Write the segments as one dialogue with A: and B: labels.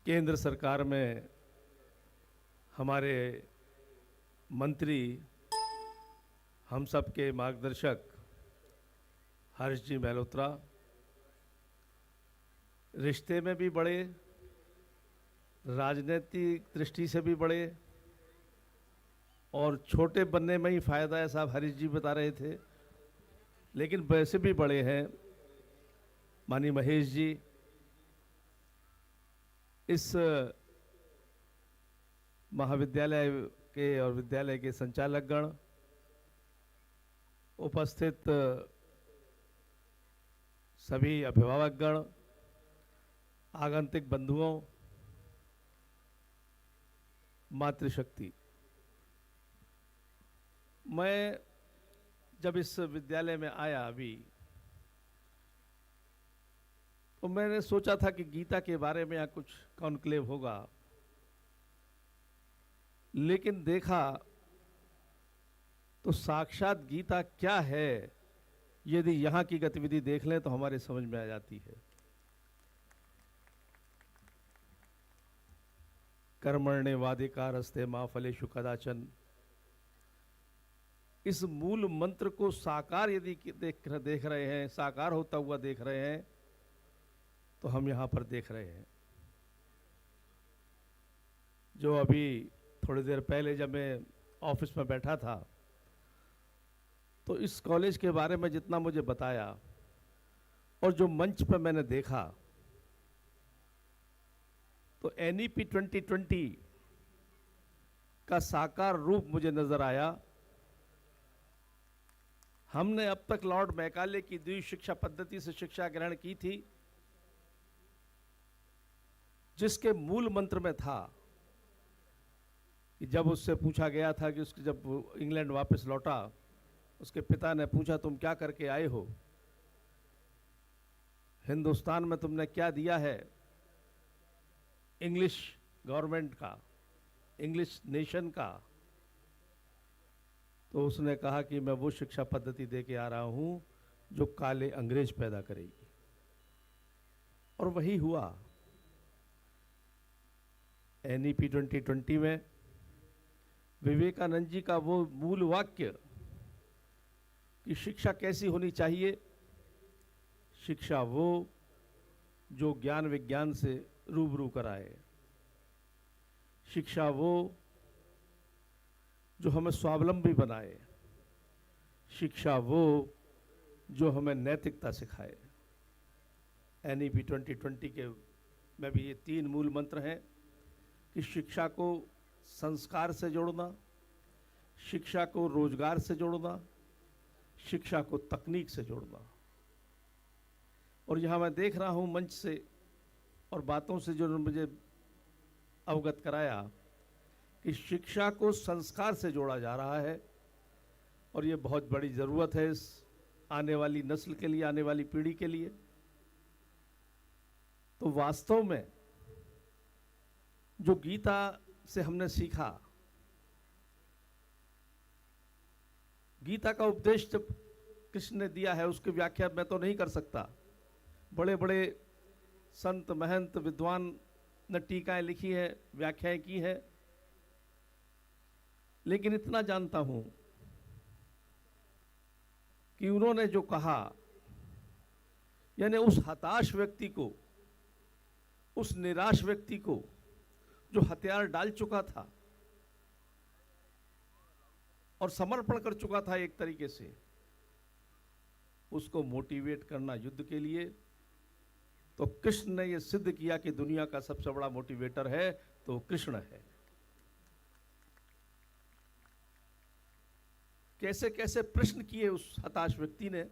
A: केंद्र सरकार में हमारे मंत्री, हम सब के मार्गदर्शक हर्ष जी मेहलोत्रा रिश्ते में भी बड़े, राजनीतिक दृष्टि से भी बड़े और छोटे बनने में ही फायदा है, साहब हरीश जी बता रहे थे, लेकिन वैसे भी बड़े हैं माननीय महेश जी। इस महाविद्यालय के और विद्यालय के संचालकगण, उपस्थित सभी अभिभावकगण, आगंतुक बंधुओं, मातृशक्ति, मैं जब इस विद्यालय में आया अभी तो मैंने सोचा था कि गीता के बारे में यहाँ कुछ कॉन्क्लेव होगा, लेकिन देखा तो साक्षात गीता क्या है यदि यहाँ की गतिविधि देख लें तो हमारे समझ में आ जाती है। कर्मण्येवाधिकारस्ते मा फलेषु कदाचन, इस मूल मंत्र को साकार यदि देख रहे हैं, साकार होता हुआ देख रहे हैं, तो हम यहाँ पर देख रहे हैं। जो अभी थोड़ी देर पहले जब मैं ऑफिस में बैठा था तो इस कॉलेज के बारे में जितना मुझे बताया और जो मंच पर मैंने देखा तो NEP 2020 का साकार रूप मुझे नजर आया। हमने अब तक लॉर्ड मैकाले की द्वि शिक्षा पद्धति से शिक्षा ग्रहण की थी, जिसके मूल मंत्र में था कि जब उससे पूछा गया था कि उसके जब इंग्लैंड वापस लौटा, उसके पिता ने पूछा तुम क्या करके आए हो, हिंदुस्तान में तुमने क्या दिया है इंग्लिश गवर्नमेंट का, इंग्लिश नेशन का। तो उसने कहा कि मैं वो शिक्षा पद्धति दे के आ रहा हूं जो काले अंग्रेज पैदा करेगी, और वही हुआ। NEP 2020 में विवेकानंद जी का वो मूल वाक्य कि शिक्षा कैसी होनी चाहिए, शिक्षा वो जो ज्ञान विज्ञान से रूबरू कराए, शिक्षा वो जो हमें स्वावलंबी बनाए, शिक्षा वो जो हमें नैतिकता सिखाए। NEP 2020 के में भी ये 3 मूल मंत्र हैं कि शिक्षा को संस्कार से जोड़ना, शिक्षा को रोजगार से जोड़ना, शिक्षा को तकनीक से जोड़ना। और यहाँ मैं देख रहा हूँ मंच से और बातों से जो मुझे अवगत कराया कि शिक्षा को संस्कार से जोड़ा जा रहा है, और ये बहुत बड़ी ज़रूरत है इस आने वाली नस्ल के लिए, आने वाली पीढ़ी के लिए। तो वास्तव में जो गीता से हमने सीखा, गीता का उपदेश जब कृष्ण ने दिया है उसकी व्याख्या मैं तो नहीं कर सकता, बड़े बड़े संत महंत विद्वान ने टीकाएं लिखी है, व्याख्याएं की है, लेकिन इतना जानता हूं कि उन्होंने जो कहा, यानी उस हताश व्यक्ति को, उस निराश व्यक्ति को जो हथियार डाल चुका था और समर्पण कर चुका था एक तरीके से, उसको मोटिवेट करना युद्ध के लिए, तो कृष्ण ने यह सिद्ध किया कि दुनिया का सबसे बड़ा मोटिवेटर है तो कृष्ण है। कैसे कैसे प्रश्न किए उस हताश व्यक्ति ने,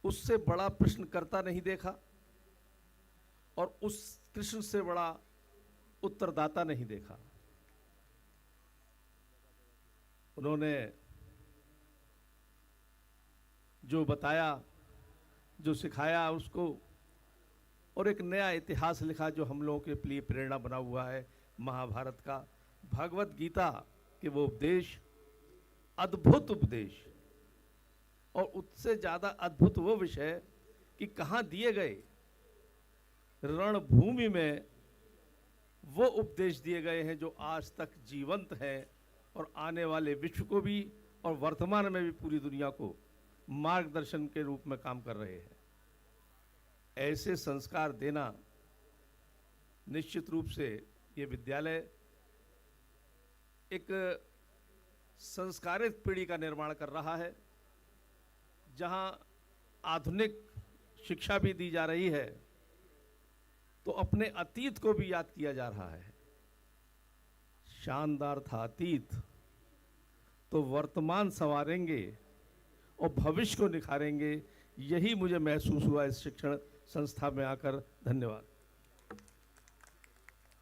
A: उससे बड़ा प्रश्न करता नहीं देखा और उस कृष्ण से बड़ा उत्तरदाता नहीं देखा। उन्होंने जो बताया, जो सिखाया उसको, और एक नया इतिहास लिखा जो हम लोगों के लिए प्रेरणा बना हुआ है महाभारत का, भगवत गीता के वो उपदेश, अद्भुत उपदेश, और उससे ज़्यादा अद्भुत वो विषय कि कहाँ दिए गए रणभूमि में वो उपदेश दिए गए हैं जो आज तक जीवंत हैं और आने वाले विश्व को भी और वर्तमान में भी पूरी दुनिया को मार्गदर्शन के रूप में काम कर रहे हैं। ऐसे संस्कार देना निश्चित रूप से ये विद्यालय एक संस्कारित पीढ़ी का निर्माण कर रहा है, जहां आधुनिक शिक्षा भी दी जा रही है तो अपने अतीत को भी याद किया जा रहा है। शानदार था अतीत, तो वर्तमान संवारेंगे और भविष्य को निखारेंगे, यही मुझे महसूस हुआ इस शिक्षण संस्था में आकर। धन्यवाद।